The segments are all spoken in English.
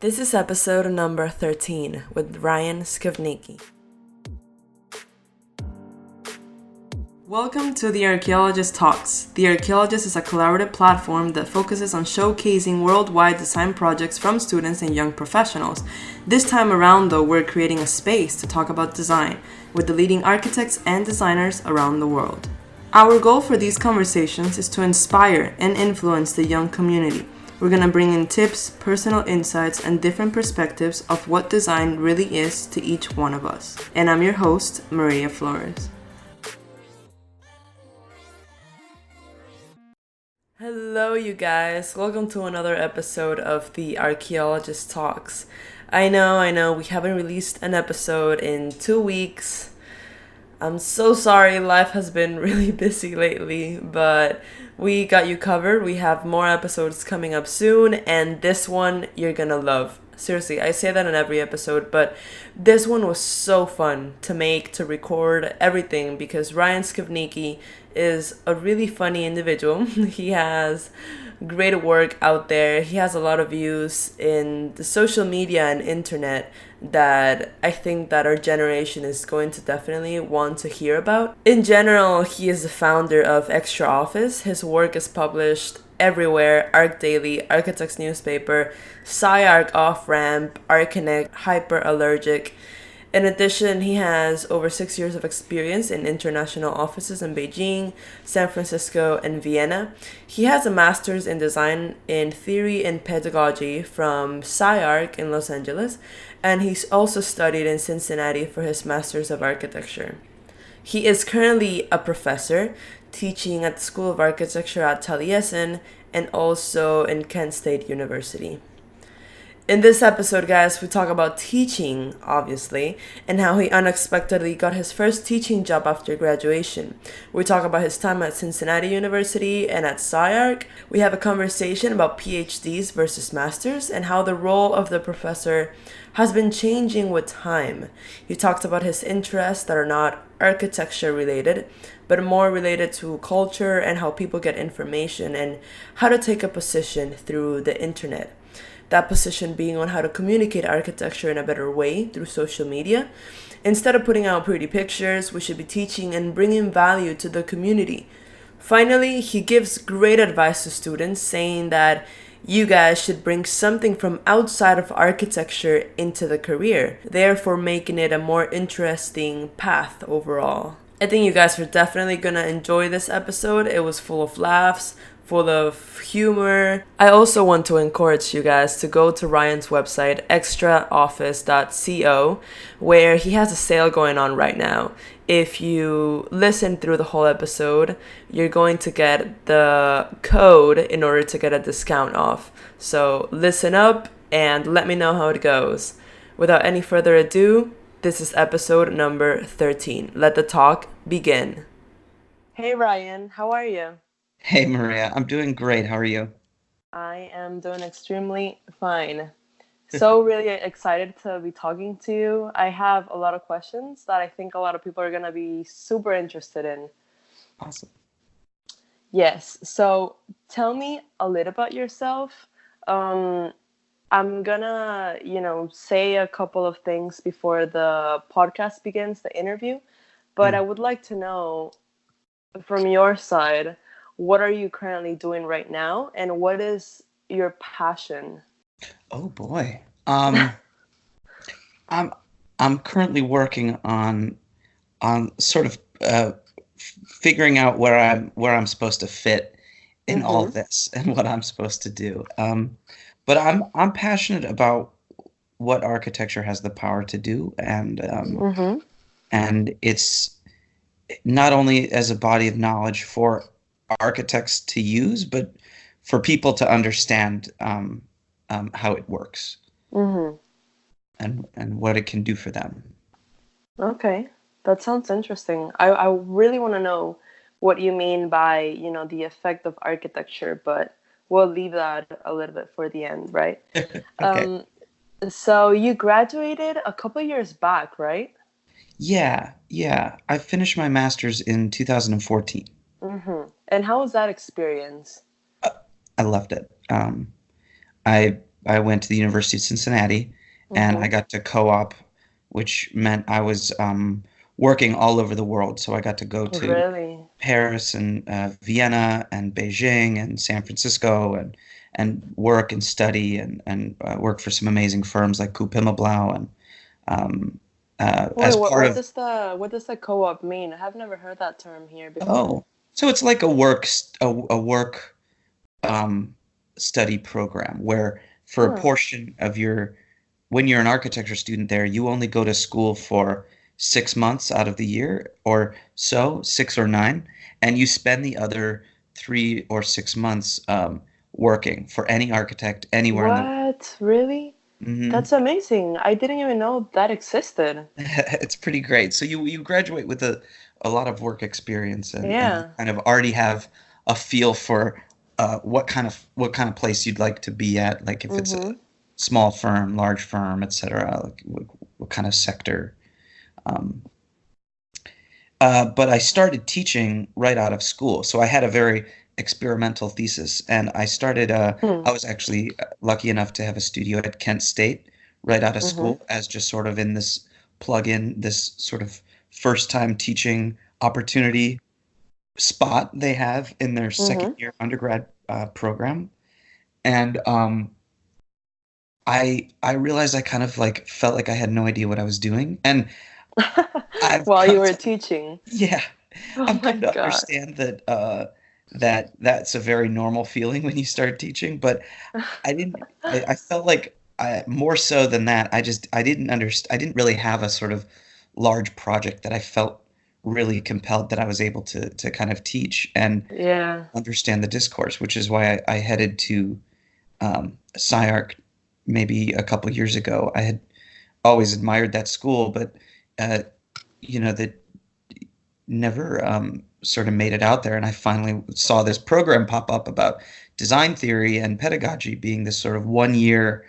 This is episode number 13 with Ryan Scavnicky. Welcome to the Archiologist Talks. The Archiologist is a collaborative platform that focuses on showcasing worldwide design projects from students and young professionals. This time around, though, we're creating a space to talk about design with the leading architects and designers around the world. Our goal for these conversations is to inspire and influence the young community. We're going to bring in tips, personal insights, and different perspectives of what design really is to each one of us. And I'm your host, Maria Flores. Hello, you guys. Welcome to another episode of the Archiologist Talks. I know, we haven't released an episode in 2 weeks. I'm so sorry, life has been really busy lately, but we got you covered. We have more episodes coming up soon, and this one you're gonna love. Seriously, I say that in every episode, but this one was so fun to make, to record, everything, because Ryan Scavnicky is a really funny individual. He has great work out there. He has a lot of views in the social media and internet that I think that our generation is going to definitely want to hear about. In general, he is the founder of Extra Office. His work is published everywhere: ArcDaily, Architect's Newspaper, SCI-Arc Offramp, Archinect, Hyperallergic. In addition, he has over 6 years of experience in international offices in Beijing, San Francisco, and Vienna. He has a master's in Design Theory and Pedagogy from SCI-Arc in Los Angeles, and he's also studied in Cincinnati for his Master's of Architecture. He is currently a professor teaching at the School of Architecture at Taliesin and also in Kent State University. In this episode, guys, we talk about teaching, obviously, and how he unexpectedly got his first teaching job after graduation. We talk about his time at Cincinnati University and at SCI-Arc. We have a conversation about PhDs versus masters and how the role of the professor has been changing with time. He talked about his interests that are not architecture related, but more related to culture and how people get information and how to take a position through the internet. That position being on how to communicate architecture in a better way through social media. Instead of putting out pretty pictures, we should be teaching and bringing value to the community. Finally, he gives great advice to students, saying that you guys should bring something from outside of architecture into the career, therefore making it a more interesting path overall. I think you guys are definitely gonna enjoy this episode. It was full of laughs, full of humor. I also want to encourage you guys to go to Ryan's website, extraoffice.co, where he has a sale going on right now. If you listen through the whole episode, you're going to get the code in order to get a discount off. So listen up and let me know how it goes. Without any further ado, this is episode number 13. Let the talk begin. Hey Ryan, how are you? Hey Maria, I'm doing great. How are you? I am doing extremely fine. So really excited to be talking to you. I have a lot of questions that I think a lot of people are going to be super interested in. Awesome. Yes. So tell me a little about yourself. I'm gonna, say a couple of things before the podcast begins, the interview. But I would like to know from your side, what are you currently doing right now, and what is your passion? Oh boy. I'm currently working on sort of figuring out where I'm supposed to fit in all of this and what I'm supposed to do. But I'm passionate about what architecture has the power to do, and it's not only as a body of knowledge for architects to use, but for people to understand how it works and what it can do for them. Okay, that sounds interesting. I really want to know what you mean by, the effect of architecture, but we'll leave that a little bit for the end, right? Okay. So you graduated a couple years back, right? Yeah. I finished my master's in 2014. And how was that experience? I loved it. I I went to the University of Cincinnati, and I Mm-hmm. got to co-op, which meant I was working all over the world. So I got to go to Really? Paris and Vienna and Beijing and San Francisco and work and study and work for some amazing firms like Kupimablau and um, Wait, as part of what does the co-op mean? I have never heard that term here before. oh, so it's like a work um, study program where for a Huh. portion of your when you're an architecture student there, you only go to school for 6 months out of the year or so, 6 or 9, and you spend the other 3 or 6 months working for any architect anywhere in the world. What? Really? Hmm. That's amazing. I didn't even know that existed. It's pretty great. So you graduate with a lot of work experience and you Yeah. kind of already have a feel for what kind of place you'd like to be at, like if it's a Mm-hmm. small firm, large firm, etc. Like what kind of sector. Um, but I started teaching right out of school, so I had a very experimental thesis, and I started. Hmm. I was actually lucky enough to have a studio at Kent State right out of Mm-hmm. school, as just sort of in this plug-in, this sort of first-time teaching opportunity spot they have in their second Mm-hmm. year undergrad program, and I realized I kind of like felt like I had no idea what I was doing, and I've While you come were to teaching. yeah, Oh I've my come to God. understand that that's a very normal feeling when you start teaching, but I didn't I felt like more so than that, I didn't really have a sort of large project that I felt really compelled that I was able to kind of teach and Yeah. understand the discourse, which is why I headed to SCI-Arc maybe a couple years ago. I had always admired that school, but uh, that never sort of made it out there. And I finally saw this program pop up about design theory and pedagogy being this sort of 1 year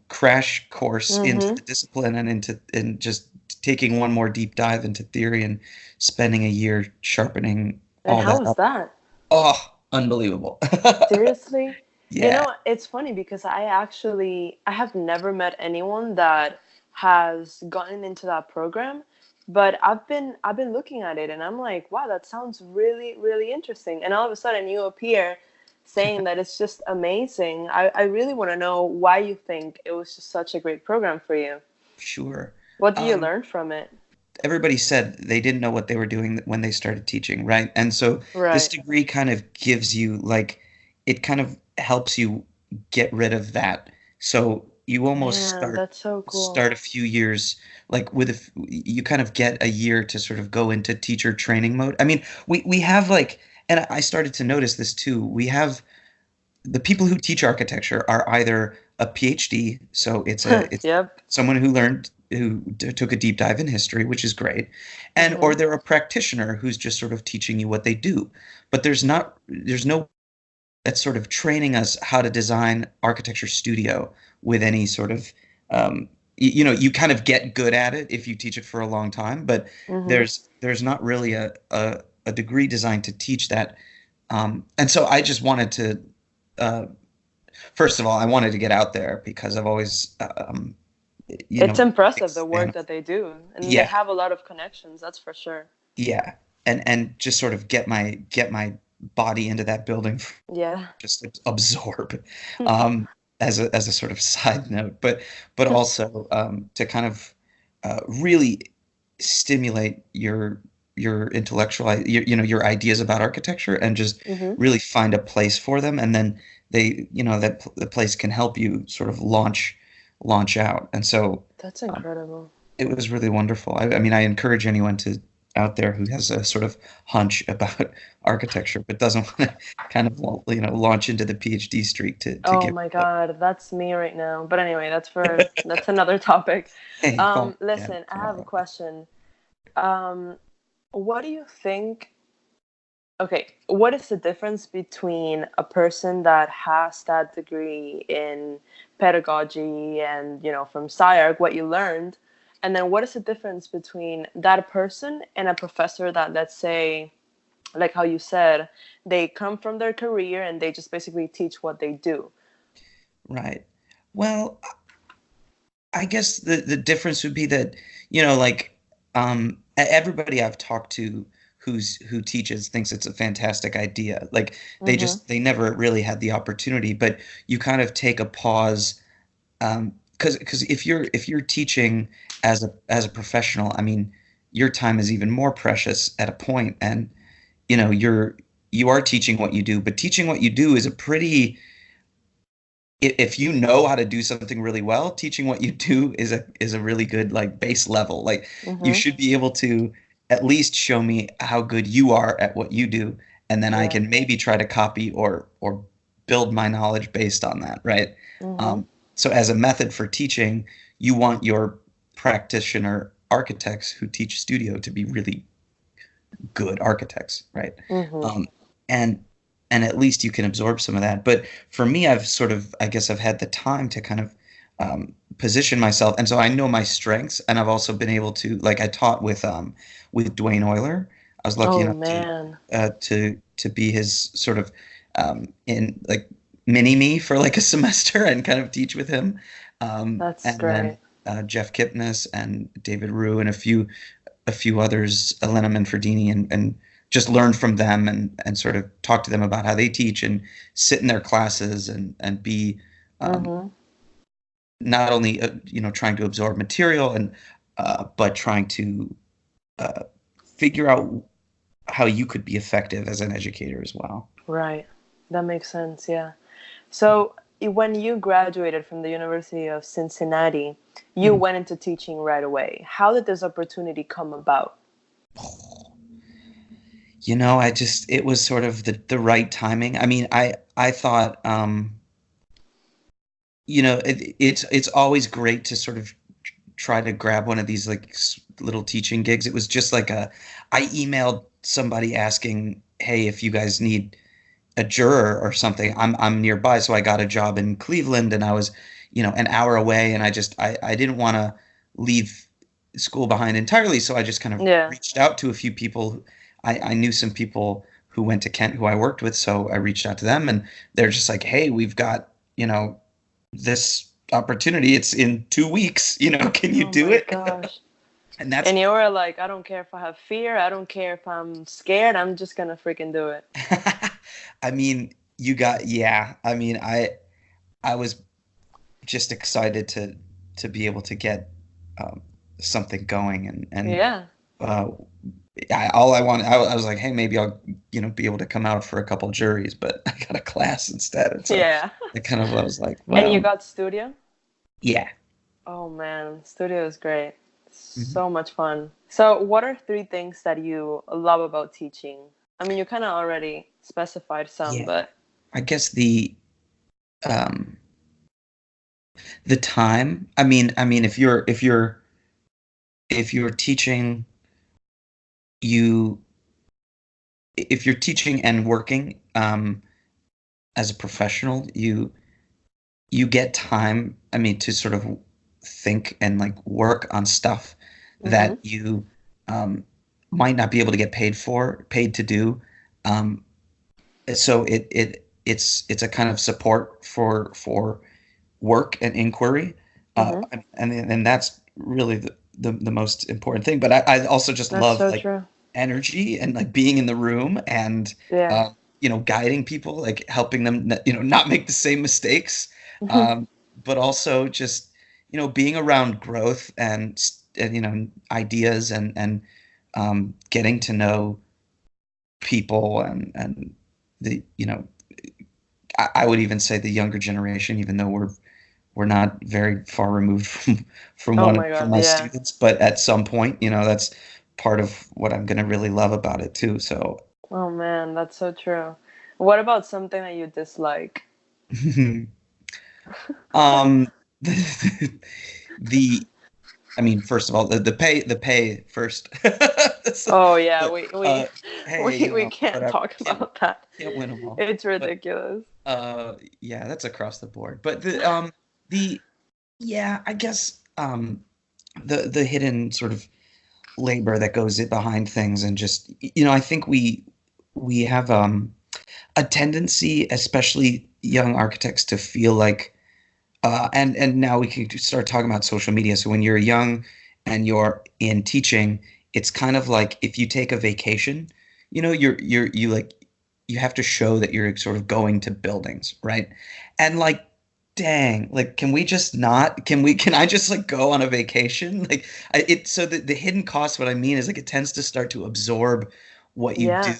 crash course into Mm-hmm. the discipline and just taking one more deep dive into theory and spending a year sharpening And all how that was up. that? Oh, unbelievable. Seriously? You Yeah. know, it's funny because I have never met anyone that has gotten into that program, but I've been looking at it and I'm like, wow, that sounds really, really interesting. And all of a sudden you appear saying that it's just amazing. I really want to know why you think it was just such a great program for you. Sure. What did you Um, learn from it? Everybody said they didn't know what they were doing when they started teaching, right? And so this Right. degree kind of gives you like it kind of helps you get rid of that. So you almost Man, start that's so cool. start a few years like you kind of get a year to sort of go into teacher training mode. I mean, we have like and I started to notice this too. We have the people who teach architecture are either a PhD, so it's Yep. someone who took a deep dive in history, which is great, and or Mhm. they're a practitioner who's just sort of teaching you what they do. But there's no that's sort of training us how to design architecture studio with any sort of you kind of get good at it if you teach it for a long time, but Mhm. there's not really a degree designed to teach that. And so I just wanted to uh, first of all, I wanted to get out there because I've always, It's been a big impressive the fan work of, that they do, and they yeah, have a lot of connections. That's for sure. yeah, and just sort of get my body into that building, Yeah. just absorb, um, as a sort of side note, but also to kind of really stimulate your intellectual, your ideas about architecture and just Mhm. really find a place for them, and then the place can help you sort of launch out. And so That's um, incredible. it was really wonderful. I mean, I encourage anyone to out there who has a sort of hunch about architecture but doesn't want to kind of launch into the PhD streak to Oh give my it up. God, that's me right now. But anyway, that's another topic. Hey, Listen, I have a tomorrow. question. Um, what do you think? Okay, what is the difference between a person that has that degree in pedagogy and, from SciArc, what you learned, and then what is the difference between that person and a professor that, let's say, like how you said, they come from their career and they just basically teach what they do? Right. Well, I guess the difference would be that, like everybody I've talked to who teaches thinks it's a fantastic idea. Like Mm-hmm. they never really had the opportunity, but you kind of take a pause, because if you're teaching as a professional, I mean, your time is even more precious at a point, and you are teaching what you do, but teaching what you do is a pretty if you know how to do something really well, teaching what you do is a really good like base level. Like you Mm-hmm. should be able to at least show me how good you are at what you do, and then I Yeah. can maybe try to copy or build my knowledge based on that, right? Mm-hmm. So as a method for teaching, you want your practitioner architects who teach studio to be really good architects, right? Mm-hmm. Um, and and at least you can absorb some of that. But for me, I've sort of, I guess, I've had the time to kind of position myself, and so I know my strengths, and I've also been able to, like, I taught with Dwayne Euler. I was lucky Oh enough man, to be his sort of in like mini me for like a semester and kind of teach with him, that's and then great. Jeff Kipnis and David Rue and a few others, Elena Manfredini, and just learn from them and sort of talk to them about how they teach and sit in their classes and be um, Mm-hmm. not only trying to absorb material and but trying to uh, figure out how you could be effective as an educator as well. Right. That makes sense. Yeah. So when you graduated from the University of Cincinnati, you Mhm. went into teaching right away. How did this opportunity come about? It was sort of the right timing. I mean, I thought, it's always great to sort of try to grab one of these like little teaching gigs. It was just like I emailed somebody asking, "Hey, if you guys need a juror or something, I'm nearby." So I got a job in Cleveland, and I was, an hour away, and I didn't want to leave school behind entirely, so I just kind of Yeah. reached out to a few people. I knew some people who went to Kent who I worked with, so I reached out to them, and they're just like, "Hey, we've got, this opportunity. It's in 2 weeks. Can you Oh do my it?" gosh. And that's And you were like, I don't care if I have fear. I don't care if I'm scared. I'm just gonna freaking do it. I mean, yeah. I mean, I was just excited to be able to get um, something going, and Yeah. uh, all I wanted, I was like, hey, maybe I'll be able to come out for a couple juries, but I got a class instead, and so Yeah. I was like, And you well, got studio? yeah. Oh man, studio is great. Mhm. So much fun. So, what are three things that you love about teaching? I mean, you kind of already specified some, Yeah, but I guess um the time. I mean, if you're teaching, you if you're teaching and working as a professional, you get time, I mean, to sort of think and like work on stuff mm-hmm. that you um, might not be able to get paid to do. Um, so it's a kind of support for work and inquiry, Mm-hmm. and that's really the most important thing. But I also just That's love so like true. energy and like being in the room and Yeah. guiding people, like helping them not make the same mistakes, Mm-hmm. um, but also just being around growth and ideas and getting to know people and the I would even say the younger generation, even though we're not very far removed from Oh one my from God. my Yeah. students, but at some point, that's part of what I'm gonna really love about it too. So, Oh man, that's so true. What about something that you dislike? um, the I mean, first of all, the pay first. So, Oh yeah, but we hey, we can't whatever, talk about that. can't win them all. It's But ridiculous. yeah, that's across the board. But the yeah, I guess the hidden sort of labor that goes behind things, and just I think we have a tendency, especially young architects, to feel like And now we can start talking about social media. So when you're young and you're in teaching, it's kind of like if you take a vacation, you like you have to show that you're sort of going to buildings, right? And like, dang, like, can we just not? Can I just like go on a vacation? Like, so the hidden cost. What I mean is like it tends to start to absorb what you do, Yeah,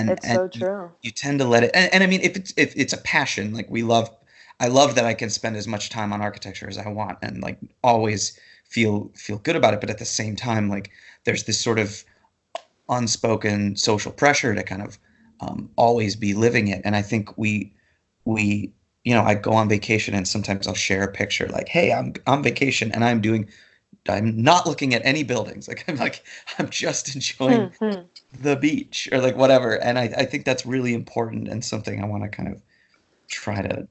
it's and so true. you tend to let it. And I mean, if it's a passion, like I love that I can spend as much time on architecture as I want, and like always feel good about it. But at the same time, like there's this sort of unspoken social pressure to kind of always be living it. And I think we I go on vacation and sometimes I'll share a picture like, hey, I'm on vacation and I'm not looking at any buildings. I'm just enjoying Hmm. the beach or like whatever. And I think that's really important and something I want to kind of try to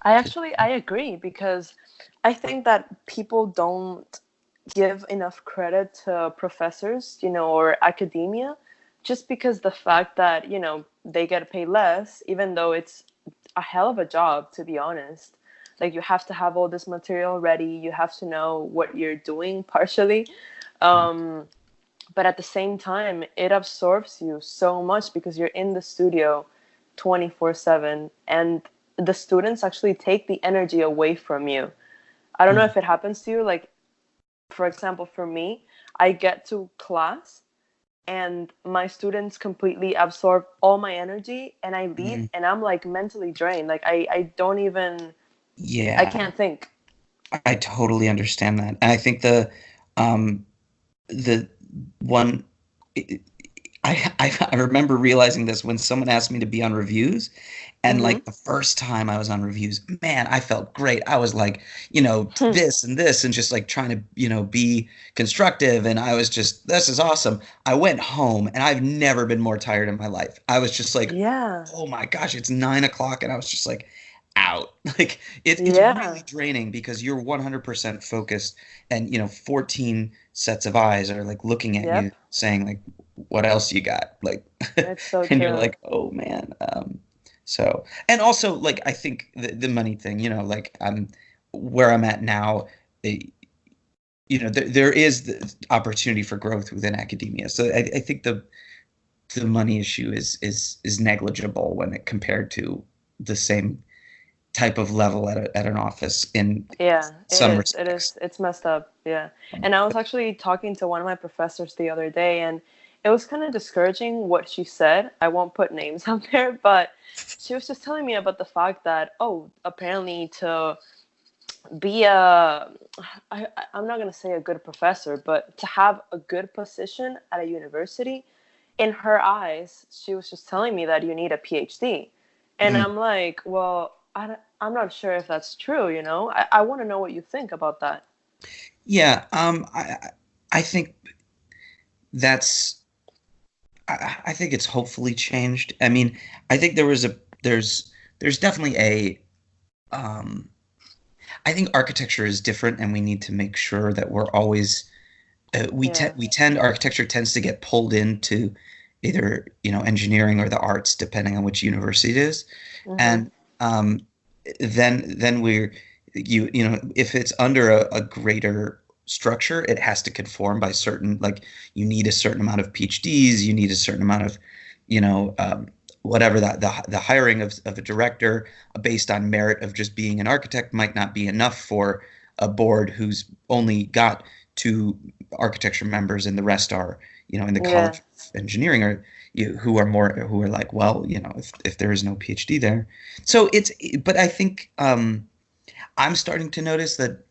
I agree because I think that people don't give enough credit to professors, or academia, just because the fact that, they get paid less, even though it's a hell of a job, to be honest. Like, you have to have all this material ready, you have to know what you're doing partially. Um, but at the same time, it absorbs you so much because you're in the studio 24/7, and the students actually take the energy away from you. I don't know Mhm. if it happens to you. Like, for example, for me, I get to class and my students completely absorb all my energy, and I leave Mhm. and I'm like mentally drained. Like, I don't even, I Yeah, can't think. I totally understand that. And I think um the one I remember realizing this when someone asked me to be on reviews. And Mm-hmm. like the first time I was on reviews, man, I felt great. I was like, this and this, and just like trying to, be constructive. And I was just, this is awesome. I went home and I've never been more tired in my life. I was just like, Yeah. oh my gosh, it's 9 o'clock. And I was just like, out. Like it's really Yeah. draining because you're 100% focused and, 14 sets of eyes are like looking at you Yep. saying like, what else you got? Like, It's so and you're true. like, oh man. So, and also like I think the money thing, like I'm where I'm at now, eh, there is the opportunity for growth within academia. So I think the money issue is negligible when it compared to the same type of level at an office in Yeah, it some is. It respects. is. It's messed up. Yeah. And I was actually talking to one of my professors the other day, and it was kind of discouraging what she said. I won't put names out there, but she was just telling me about the fact that, oh, apparently to be I'm not going to say a good professor, but to have a good position at a university, in her eyes, she was just telling me that you need a PhD. And Mm. I'm like, well, I'm not sure if that's true, I want to know what you think about that. Yeah, I think that's I think it's hopefully changed. I mean, I think there's definitely a um I think architecture is different, and we need to make sure that we're always Yeah. we tend architecture tends to get pulled into either engineering or the arts, depending on which university it is, Mm-hmm. and um, then if it's under a greater structure, it has to conform by certain like you need a certain amount of PhDs, you need a certain amount of you know whatever that the hiring of a director based on merit of just being an architect might not be enough for a board who's only got two architecture members and the rest are in the Yeah. college of engineering or who are like, well, if there is no PhD there. So but I think I'm starting to notice that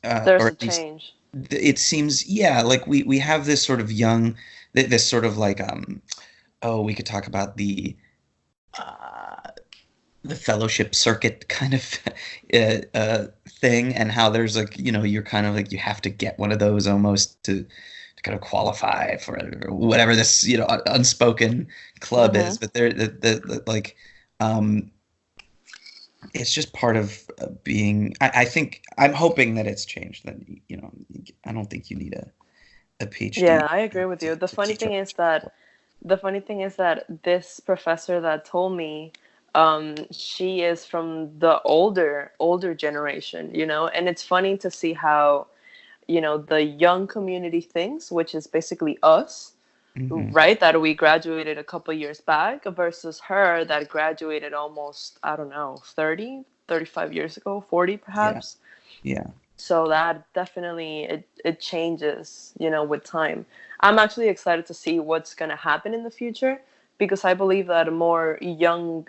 or There's a at least change. it seems, yeah, like we have this sort of young this sort of like oh, we could talk about uh the fellowship circuit kind of thing, and how there's like you're kind of like you have to get one of those almost to kind of qualify for whatever this unspoken club Mm-hmm. is. But they're like um it's just part of being. I think I'm hoping that it's changed. That I don't think you need a PhD Yeah, I agree with you. to teach architecture. The funny thing is that this professor that told me She is from the older generation, and it's funny to see how, the young community thinks, which is basically us, Hmm. right? That we graduated a couple years back versus her that graduated almost, I don't know, 30, 35 years ago, 40 Yeah. perhaps. Yeah. So that definitely it changes, with time. I'm actually excited to see what's going to happen in the future because I believe that more young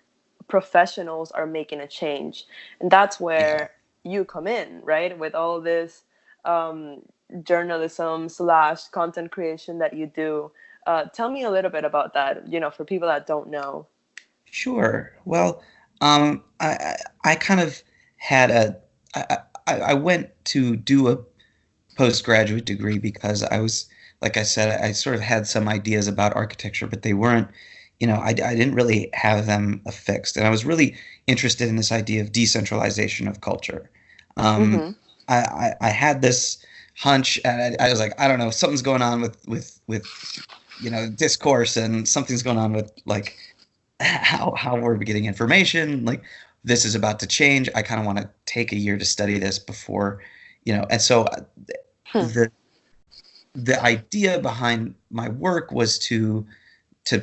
professionals are making a change. And that's Yeah. where you come in, right? With all this um, journalism slash content creation that you do. Tell me a little bit about that, for people that don't know. Sure. Well, I kind of had I went to do a postgraduate degree because I was, like I said, I sort of had some ideas about architecture, but they weren't, I didn't really have them affixed. And I was really interested in this idea of decentralization of culture. Um, Mm-hmm. I had this hunch, and I was like, I don't know, something's going on with discourse, and something's going on with like how we're getting information. Like this is about to change. I kind of want to take a year to study this before, and so Hmm. the the idea behind my work was to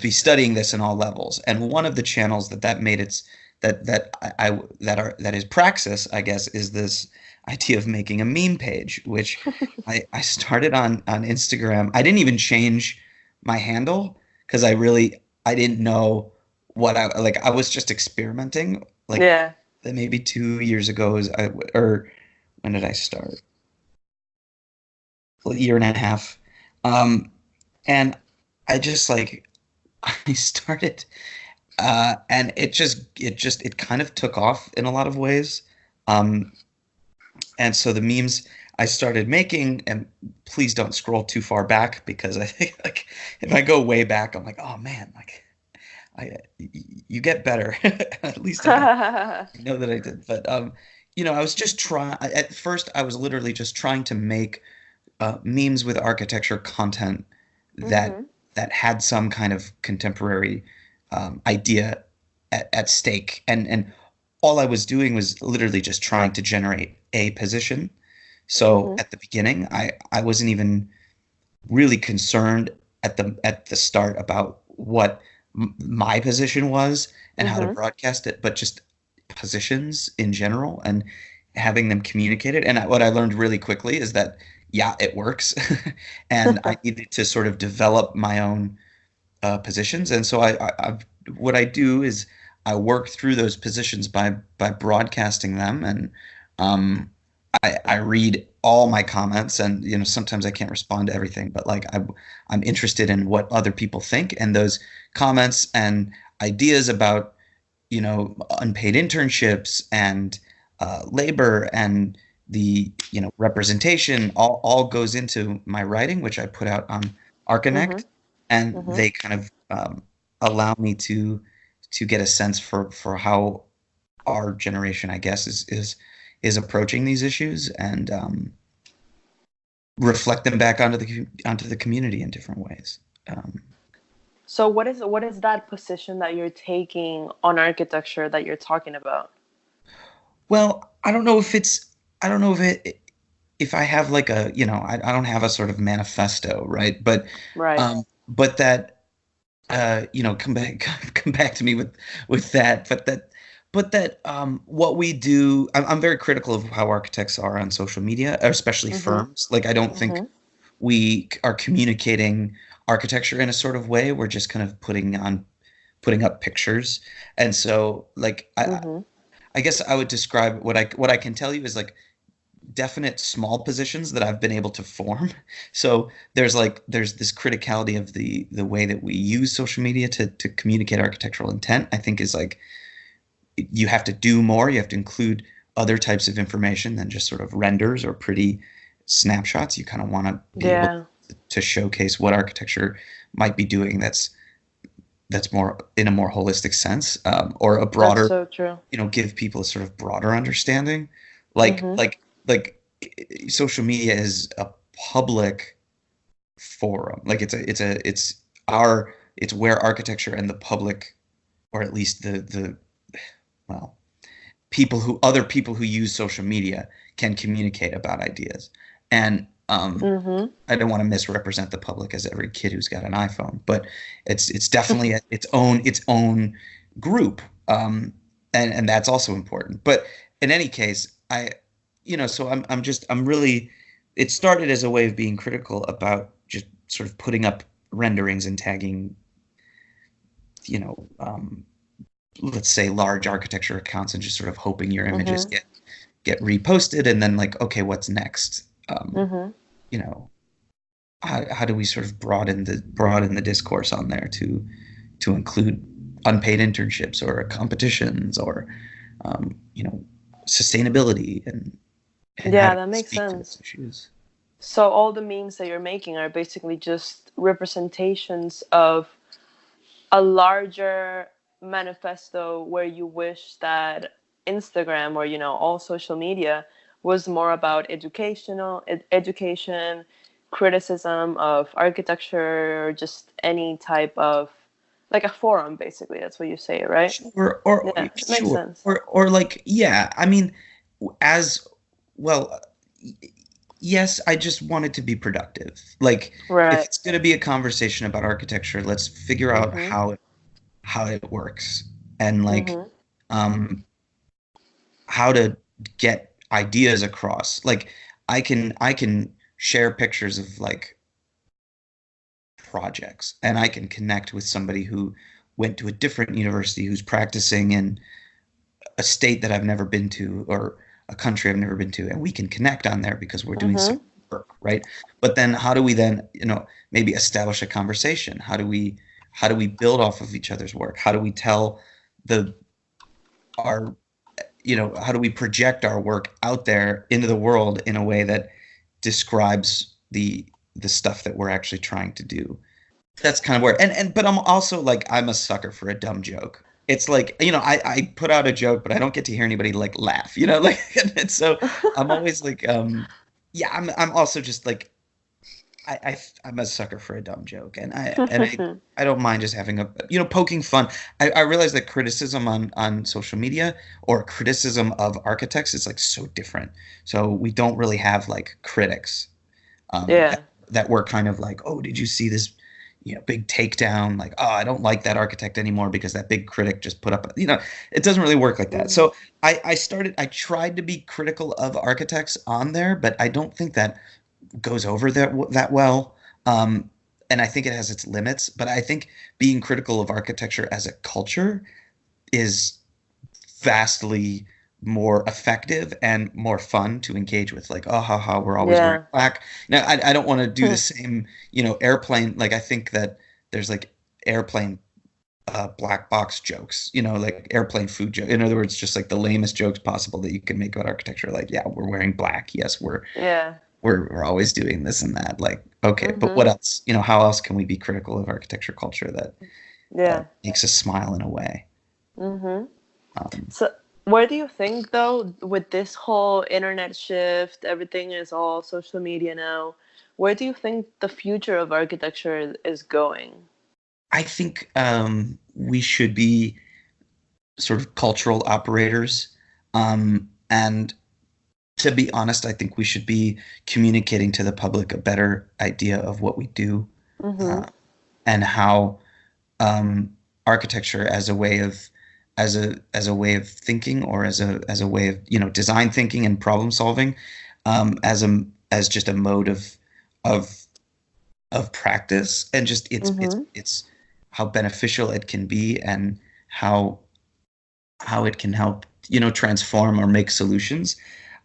be studying this in all levels. And one of the channels that made its that is praxis, I guess, is this idea of making a meme page, which I started on Instagram. I didn't even change my handle because I didn't know what I like. I was just experimenting. Like Yeah. maybe 2 years ago, or when did I start? A year and a half. Um, and I just like I started and it kind of took off in a lot of ways. Um, and so the memes I started making, and please don't scroll too far back because I think like if I go way back, I'm like, oh man, like you get better. At least I know that I did. But I was just trying. At first, I was literally just trying to make memes with architecture content that Mm-hmm. that had some kind of contemporary idea at stake, and all I was doing was literally just trying to generate a position. So Mm-hmm. at the beginning, I wasn't even really concerned at the start about what my position was and how to Mm-hmm. broadcast it, but just positions in general and having them communicated. And what I learned really quickly is that yeah, it works, and I needed to sort of develop my own positions. And so what I do is I work through those positions by broadcasting them, and um, I read all my comments, and sometimes I can't respond to everything, but like I'm interested in what other people think, and those comments and ideas about unpaid internships and labor and the representation all goes into my writing, which I put out on Mm-hmm. Archinect, and Mm-hmm. they kind of allow me to get a sense for how our generation, I guess, is approaching these issues, and reflect them back onto the community in different ways. Um, So what is that position that you're taking on architecture that you're talking about? well, I don't know if I have like I don't have a sort of manifesto, right? Right. But that come back come back to me with that, but that what we do, I'm very critical of how architects are on social media, especially Mm-hmm. firms. Like I don't think Mm-hmm. we are communicating architecture in a sort of way. We're just kind of putting up pictures. And so like Mm-hmm. I guess I would describe what I can tell you is like definite small positions that I've been able to form. So there's this criticality of the way that we use social media to communicate architectural intent. I think is like you have to do more. You have to include other types of information than just sort of renders or pretty snapshots. You kind of want to be able Yeah, to showcase what architecture might be doing that's more in a more holistic sense, or a that's broader, so true. give people a sort of broader understanding. Like Mm-hmm. like like social media is a public forum. Like it's where architecture and the public, or at least the well, other people who use social media can communicate about ideas. And I don't want to misrepresent the public as every kid who's got an iPhone, but it's definitely its own group, and that's also important. But in any case, so I'm really. It started as a way of being critical about just sort of putting up renderings and tagging, let's say large architecture accounts and just sort of hoping your images get reposted, and then like, okay, what's next? You know, how do we sort of broaden the discourse on there to include unpaid internships or competitions or sustainability and how Yeah, do that we makes speak to those sense. issues? So all the memes that you're making are basically just representations of a larger manifesto where you wish that Instagram or all social media was more about education, criticism of architecture, or just any type of like a forum. Basically, that's what you say, right? Yeah, it makes Sure, sense. or like, yeah, I mean, as well, yes, I just want it to be productive. Like, if Right. it's going to be a conversation about architecture, let's figure out Mhm. how it works, and like Mhm. um how to get ideas across. Like, I can share pictures of like projects, and I can connect with somebody who went to a different university who's practicing in a state that I've never been to, or a country I've never been to, and we can connect on there because we're doing some Mhm. work, right? But then how do we then, maybe establish a conversation? How do we build off of each other's work? How do we tell the our how do we project our work out there into the world in a way that describes the stuff that we're actually trying to do? That's kind of where, and but I'm also like, I'm a sucker for a dumb joke. It's like, I put out a joke, but I don't get to hear anybody like laugh, like, and so I'm always like, yeah, I'm also just like, I'm a sucker for a dumb joke, and I don't mind just having poking fun. I realize that criticism on social media or criticism of architects is like so different. So we don't really have like critics, Yeah. that were kind of like, oh, did you see this, big takedown? Like, oh, I don't like that architect anymore because that big critic just put up, it doesn't really work like that. Mhm. So I tried to be critical of architects on there, but I don't think that goes over that well. Um, and I think it has its limits, but I think being critical of architecture as a culture is vastly more effective and more fun to engage with. Like, oh, ha, we're always wearing Yeah. black. Now, I don't want to do the same, airplane. Like, I think that there's like airplane black box jokes, like airplane food joke. In other words, just like the lamest jokes possible that you can make about architecture. Like, yeah, we're wearing black. Yes, we're Yeah. we're we're always doing this and that. Like, okay, but what Mhm. else? How else can we be critical of architecture culture that Yeah. makes us smile in a way? Mhm. Um, So, where do you think, though, with this whole internet shift, everything is all social media now, where do you think the future of architecture is going? I think we should be sort of cultural operators, and to be honest, I think we should be communicating to the public a better idea of what we do, Mhm. uh, and how architecture as a way of as a way of thinking, or as a way of design thinking and problem solving, as just a mode of of practice, and just Mhm. it's how beneficial it can be, and how it can help transform or make solutions,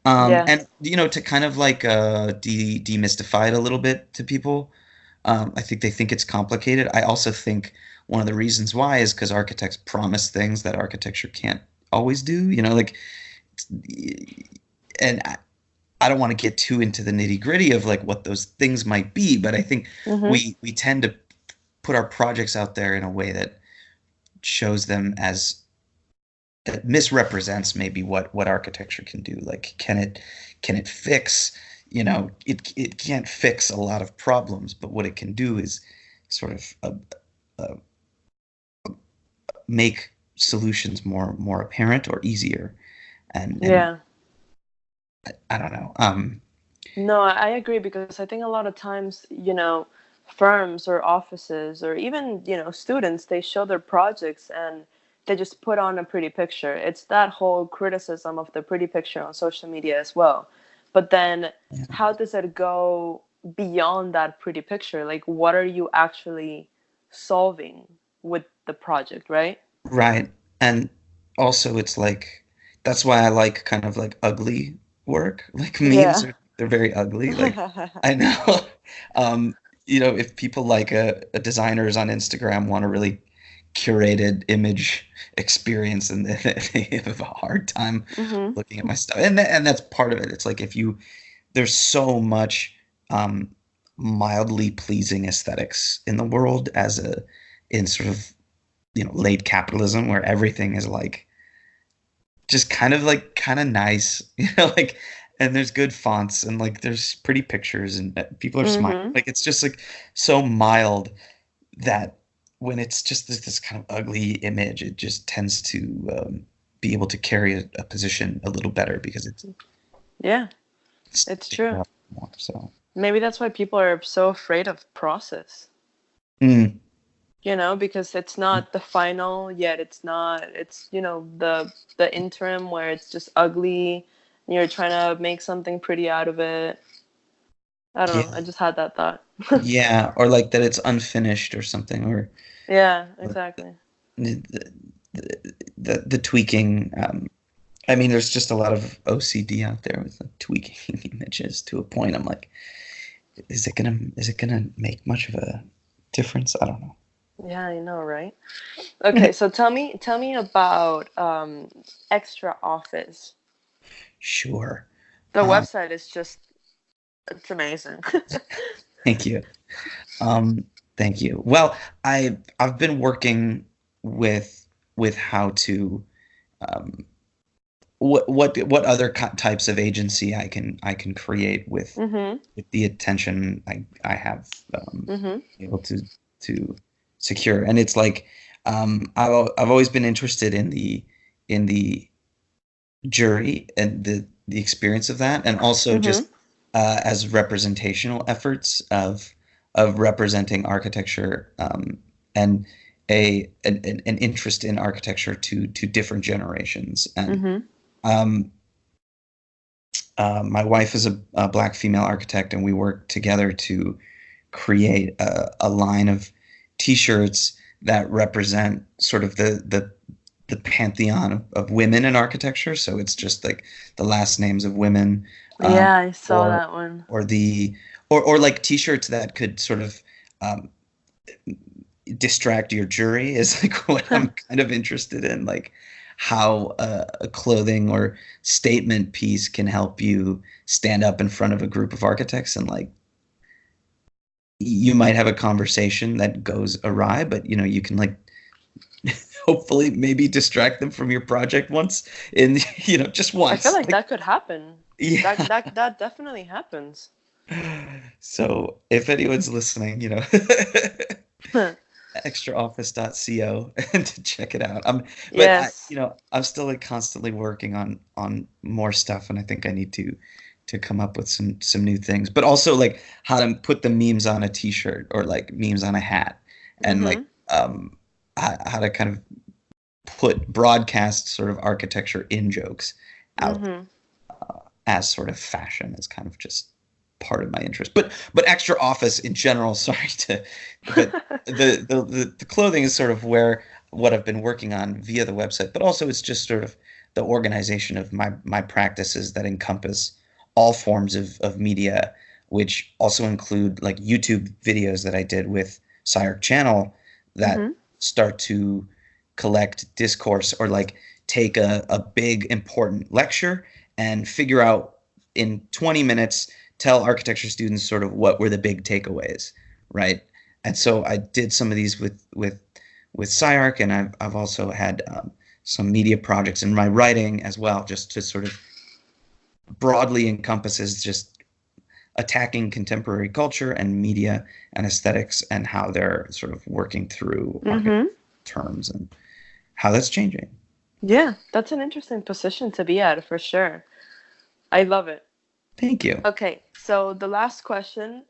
Yeah. and to kind of like demystify it a little bit to people. I think it's complicated. I also think one of the reasons why is because architects promise things that architecture can't always do. Like, and I don't want to get too into the nitty gritty of like what those things might be, but I think Mhm. we tend to put our projects out there in a way that shows them as that misrepresents maybe what architecture can do. Like, can it fix? It can't fix a lot of problems, but what it can do is sort of make solutions more apparent or easier, and Yeah. I don't know. No, I agree because I think a lot of times, firms or offices or even, students, they show their projects and they just put on a pretty picture. It's that whole criticism of the pretty picture on social media as well. But then Yeah. how does it go beyond that pretty picture? Like, what are you actually solving with the project, right? Right. And also it's like that's why I like kind of like ugly work. Like memes Yeah. are they're very ugly. Like I know um if people like a designers on Instagram want a really curated image experience and they have a hard time Mhm. looking at my stuff. And that's part of it. It's like if you there's so much um mildly pleasing aesthetics in the world as a in sort of late capitalism where everything is like just kind of nice, like and there's good fonts and like there's pretty pictures and people are smiling. Mhm. Like it's just like so mild that when it's just this kind of ugly image, it just tends to be able to carry a position a little better because Yeah, it's it's true. more. So Maybe that's why people are so afraid of process. mm, Because it's not the final yet. It's, the interim where it's just ugly and you're trying to make something pretty out of it. I don't know. I yeah, just had that thought. yeah, or like that it's unfinished or something, or Yeah, exactly. the the tweaking. I mean, there's just a lot of OCD out there with like, tweaking images to a point. I'm like, is it gonna make much of a difference? I don't know. Yeah, I know, right? Okay, so tell me about Extra Office. Sure. The Um, website is just it's amazing. thank you. Um, thank you. Well, I've been working with how to um, what other types of agency I can create Mhm. with the attention I have Mhm. able to secure. And it's like I've always been interested in the jury and the experience of that, and also just Mhm. as representational efforts of representing architecture and an interest in architecture to different generations. And Mhm. um, my wife is a black female architect, and we work together to create a line of T-shirts that represent sort of the pantheon of women in architecture. So it's just like the last names of women, um, Yeah, I saw or that one. or the or like T-shirts that could sort of um, distract your jury is like what I'm kind of interested in, like how a clothing or statement piece can help you stand up in front of a group of architects and like you might have a conversation that goes awry, but you can like hopefully maybe distract them from your project once in just I feel once. like Like that could happen. That yeah. that that definitely happens. So if anyone's listening, extraoffice.co and to check it out. But Yes. I'm still like constantly working on more stuff, and I think I need to come up with some new things. But also like how to put the memes on a T-shirt or like memes on a hat, and like Mhm. how to kind of put broadcast sort of architecture in jokes out Mhm. as sort of fashion is kind of just part of my interest. But extra office in general, sorry to but the clothing is sort of where what I've been working on via the website, but also it's just sort of the organization of my practices that encompass all forms of media, which also include like YouTube videos that I did with SCI-Arc channel that Mhm. start to collect discourse or like take a big important lecture and figure out in 20 minutes tell architecture students sort of what were the big takeaways, right? And so I did some of these with SCI-Arc, and I've also had some media projects in my writing as well, just to sort of broadly encompasses just attacking contemporary culture and media and aesthetics and how they're sort of working through architecture Mhm. terms. how that's changing. Yeah, that's an interesting position to be at for sure. I love it. Thank you. Okay, so the last question,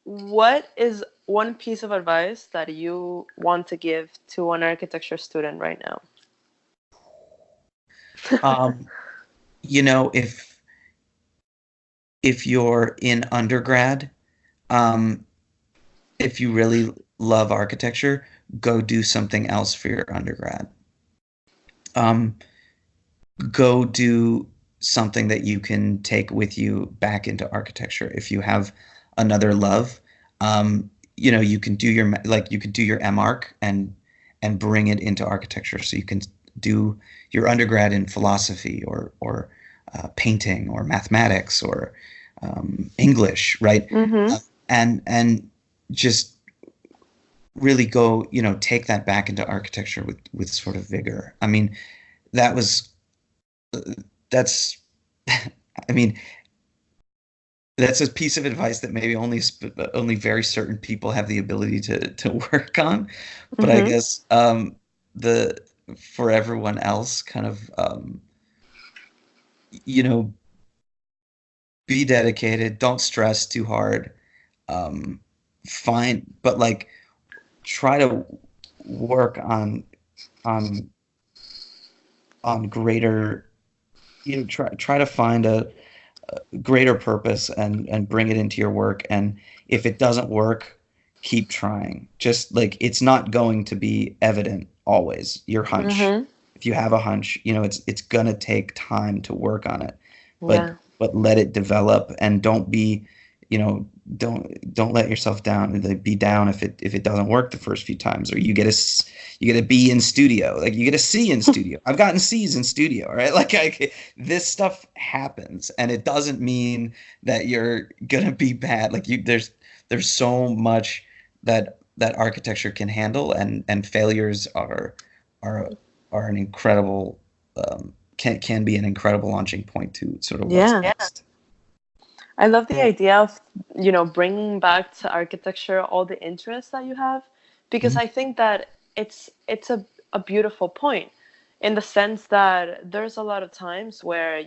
what is one piece of advice that you want to give to an architecture student right now? Um, you know, if you're in undergrad, um, if you really love architecture, go do something else for your undergrad. Um, go do something that you can take with you back into architecture. If you have another love, you can do your MArch and bring it into architecture. So you can do your undergrad in philosophy or painting or mathematics or English, right? Mm-hmm. And just really go, take that back into architecture with sort of vigor. I mean, that was that's I mean, that's a piece of advice that maybe only very certain people have the ability to work on. But I Mm-hmm. guess the for everyone else, kind of you know, be dedicated, don't stress too hard. Um, but like try to work on greater, try to find a greater purpose and bring it into your work. And if it doesn't work, keep trying. Just like it's not going to be evident always, your hunch. Mm-hmm. If you have a hunch, it's gonna take time to work on it. But Yeah. but let it develop and don't be, don't let yourself down. Like, be down if it doesn't work the first few times, or you get a B in studio, like you get a C in studio. I've gotten C's in studio, right? Like this stuff happens, and it doesn't mean that you're gonna be bad. Like there's so much that architecture can handle, and failures are an incredible can be an incredible launching point to sort of what's Yeah. next. I love the idea of, bringing back to architecture all the interests that you have, because Mhm. I think that it's a beautiful point in the sense that there's a lot of times where,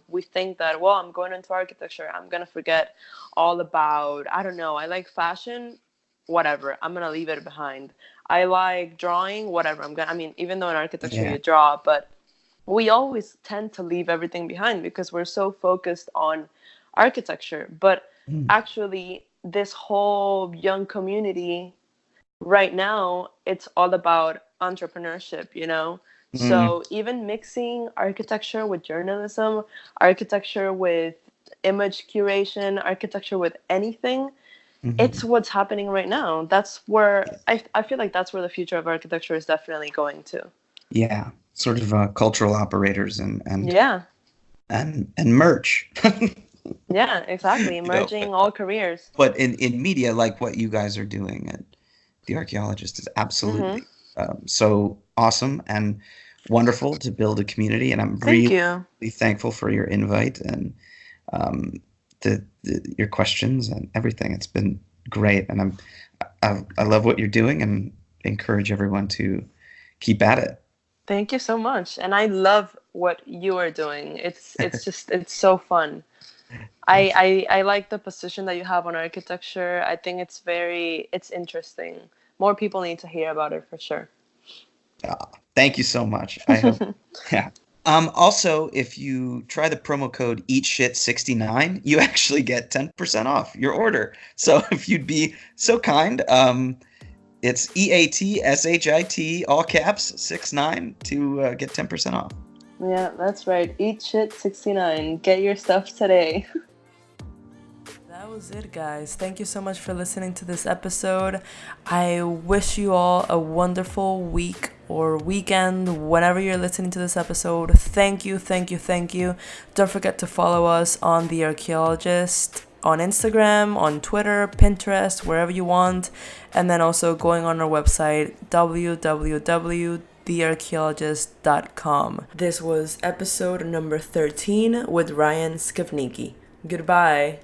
we think that, well, I'm going into architecture, I'm going to forget all about, I don't know, I like fashion, whatever, I'm going to leave it behind. I like drawing, whatever, I mean, even though in architecture Yeah. you draw, but we always tend to leave everything behind because we're so focused on architecture. But Mm. actually, this whole young community right now, it's all about entrepreneurship. Mm. So even mixing architecture with journalism, architecture with image curation, architecture with anything, it's Mhm. what's happening right now. That's where I feel like that's where the future of architecture is definitely going to. Yeah, sort of cultural operators and Yeah. and merch. Yeah, exactly. you know, Merging all careers. but in media, like what you guys are doing at the Archaeologist is Mm-hmm. absolutely so awesome and wonderful to build a community. And I'm Thank really you. thankful for your invite and um, your questions and everything. It's been great, and I love what you're doing and encourage everyone to keep at it. Thank you so much. And I love what you are doing. It's so fun. Thank you. I like the position that you have on architecture. I think it's interesting. More people need to hear about it for sure. Thank you so much. I hope. Yeah. Also, if you try the promo code EatShit69, you actually get 10% off your order. So if you'd be so kind, it's EATSHIT, all caps, 69 to get 10% off. Yeah, that's right. Eat shit 69. Get your stuff today. That was it, guys. Thank you so much for listening to this episode. I wish you all a wonderful week or weekend whenever you're listening to this episode. Thank you, thank you, thank you. Don't forget to follow us on The Archaeologist on Instagram, on Twitter, Pinterest, wherever you want. And then also going on our website, www.thearchaeologist.com. This was episode number 13 with Ryan Scavnicky. Goodbye.